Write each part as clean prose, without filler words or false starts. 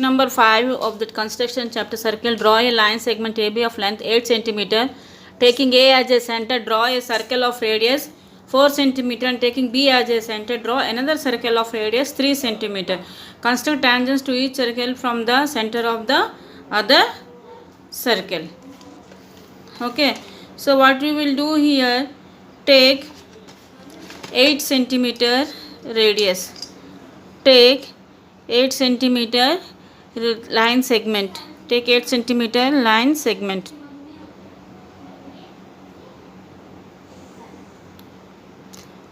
number 5 of the construction chapter circle. Draw a line segment AB of length 8 cm. Taking A as a center, draw a circle of radius 4 cm and taking B as a center, draw another circle of radius 3 cm. Construct tangents to each circle from the center of the other circle. Okay, so what we will do here, take 8 cm radius, take 8 cm line segment, take 8 cm line segment.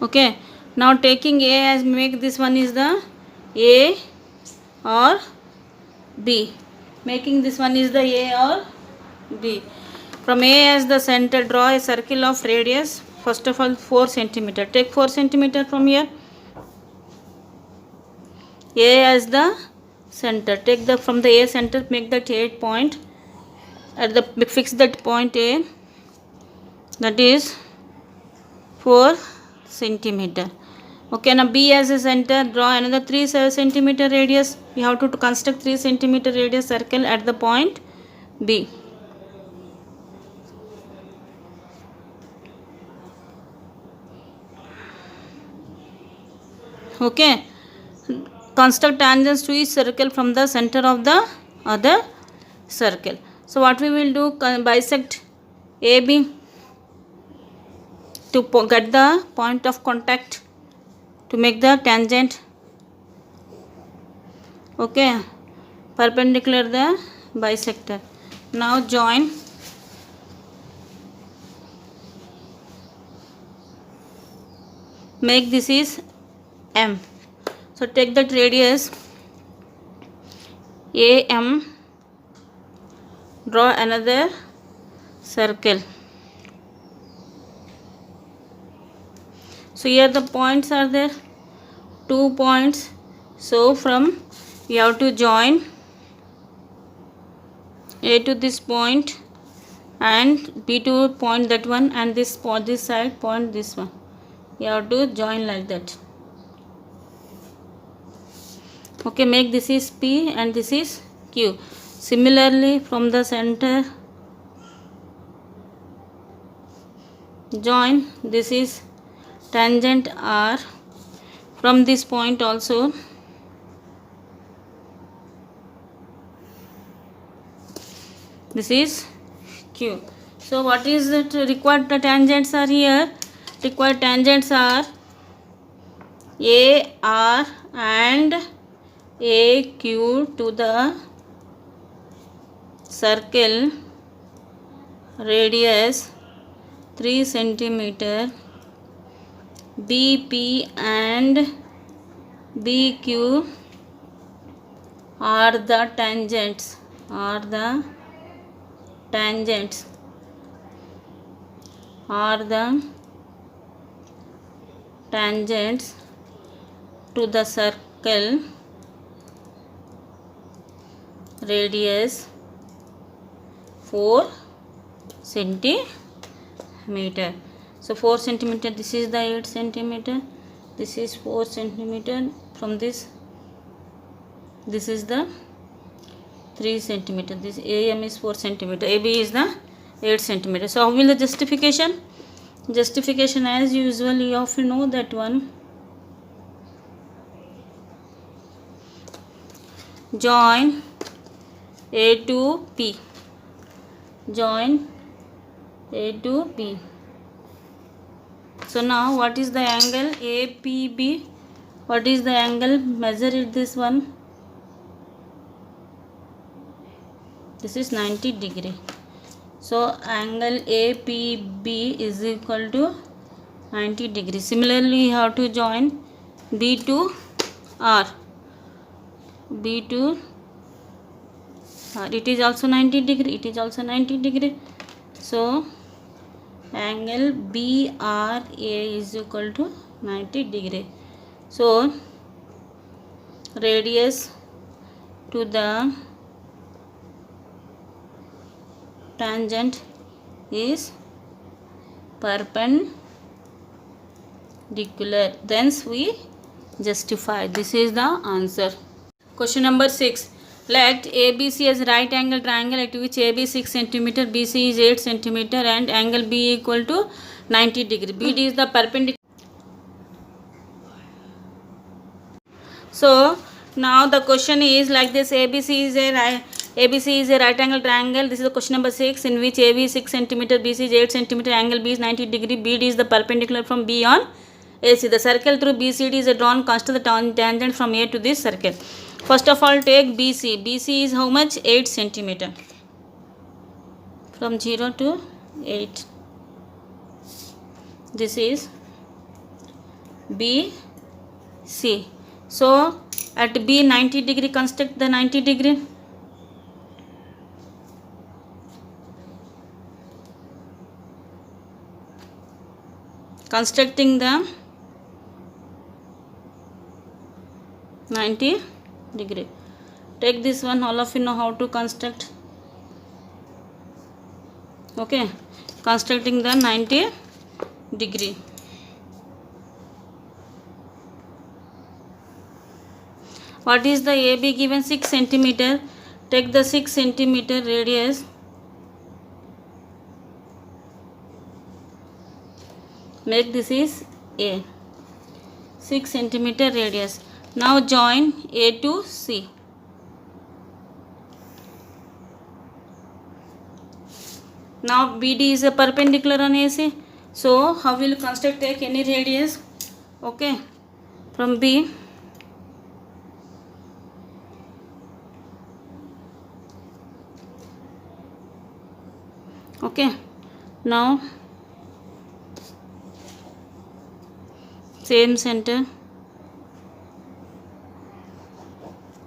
Okay, now taking A as, make this one is the A or B, making this one is the A or B. From A as the center, draw a circle of radius, first of all 4 cm. Take 4 cm from here. A as the center, take the from the A center, make that 8 point at the, fix that point A, that is 4 cm. Okay, now B as a center, draw another 3 cm radius. We have to construct 3 cm radius circle at the point B. Okay, construct tangents to each circle from the center of the other circle. So what we will do, bisect AB to get the point of contact to make the tangent. Okay, perpendicular the bisector. Now join make this is M. So take that radius AM, draw another circle. So here the points are there, 2 points. So from, we have to join A to this point and B to point that one, and this point, this side point this one. You have to join like that. Okay, make this is P and this is Q. Similarly, from the center, join, this is tangent R. From this point also, this is Q. So what is it required? The tangents are here. Required tangents are AR and AQ to the circle radius 3 cm. BP and BQ are the tangents, to the circle radius 4 cm. So 4 cm, this is the 8 cm, this is 4 cm. From this is the 3 cm. This AM is 4 cm, AB is the 8 cm. So how will the justification? Justification as usual, you have to know that one. Join A to P. Join A to P. So now what is the angle APB? What is the angle? Measure it, this one. This is 90 degree. So angle APB is equal to 90 degree. Similarly, you have to join B to R. B to R. It is also 90 degree. It is also 90 degree. So angle BRA is equal to 90 degree. So radius to the tangent is perpendicular. Thence we justify. This is the answer. Question number 6. Let ABC as right angle triangle at which AB 6 centimeter, BC is 8 centimeter and angle B equal to 90 degree. BD is the perpendicular. So now the question is like this: ABC is a right angle triangle. This is the question number 6, in which AB is 6 centimeter, BC is 8 centimeter, angle B is 90 degree. BD is the perpendicular from B on AC. The circle through BCD is drawn. Construct the tangent from A to this circle. First of all, take BC. BC is how much? 8 centimeter. From 0 to 8. This is BC. So at B 90 degree, construct the 90 degree. Constructing the 90 degree. Take this one, all of you know how to construct. Okay, constructing the 90 degree. What is the AB given? 6 centimeter. Take the 6 centimeter radius. Make this is A. 6 centimeter radius. Now join A to C. Now BD is a perpendicular on AC. So how will you construct? Take any radius. Okay. From B. Okay. Now same center.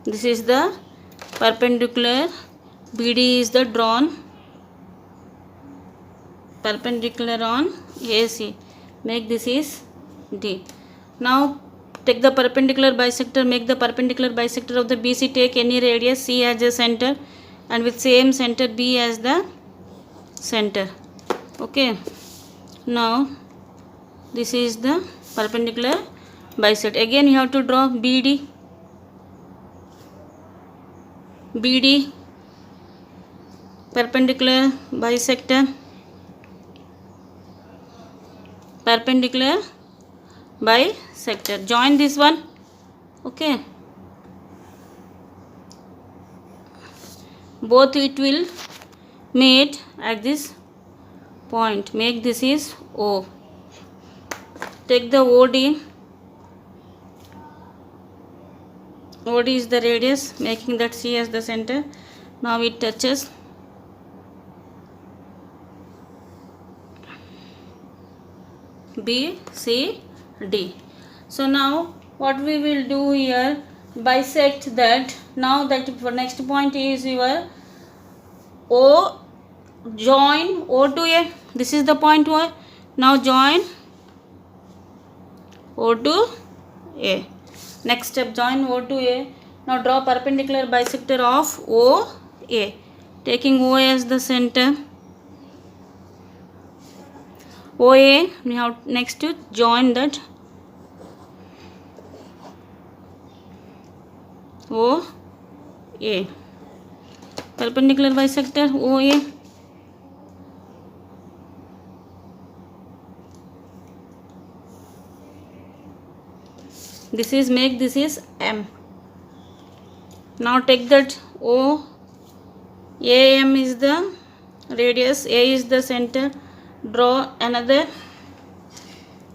This is the perpendicular. BD is the drawn perpendicular on AC. Make this is D. Now take the perpendicular bisector. Make the perpendicular bisector of the BC. Take any radius, C as a center, and with same center B as the center. Okay. Now this is the perpendicular bisector. Again you have to draw BD. BD perpendicular bisector. Perpendicular bisector. Join this one. Okay. Both it will meet at this point. Make this is O. Take the OD. OD is the radius, making that C as the center. Now it touches B, C, D. So now what we will do here, bisect that. Now that for next point is your O, join O to A. This is the point O. Now join O to A. Next step, join O to A. Now draw perpendicular bisector of OA. Taking O as the center. OA, we have next to join that OA. Perpendicular bisector OA. This is, make this is M. Now take that O. AM is the radius, A is the center. Draw another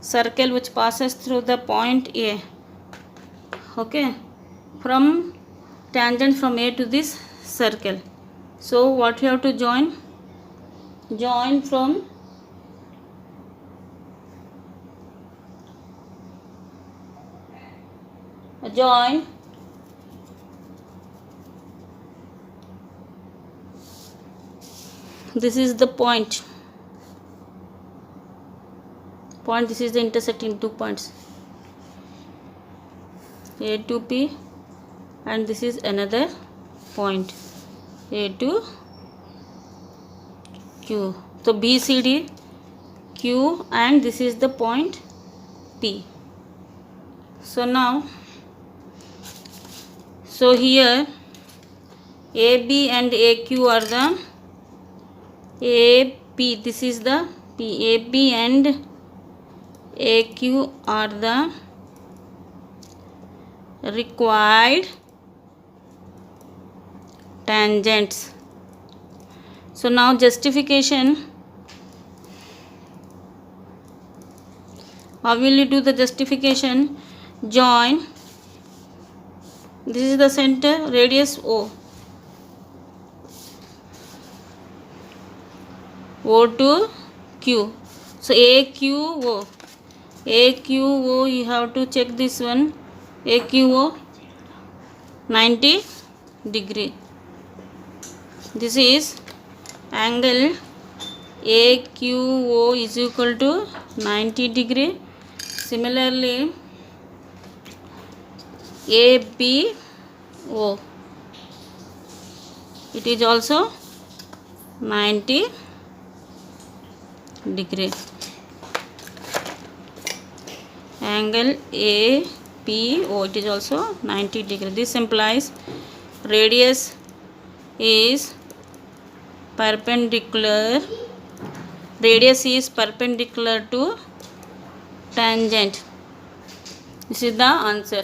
circle which passes through the point A. Okay. From tangent from A to this circle. So what you have to join? Join from join this is the point. This is the intersecting two points, A to P, and this is another point, A to Q. So BCD, Q, and this is the point P. So now, so here AB and AQ are the AP. This is the P. AB and AQ are the required tangents. So now justification. How will you do the justification? Join. This is the center, radius O. O to Q. So AQO. AQO, you have to check this one. AQO 90 degree. This is angle AQO is equal to 90 degree. Similarly, ABO, it is also 90 degree. Angle APO, it is also 90 degree. This implies radius is perpendicular. Radius is perpendicular to tangent. This is the answer.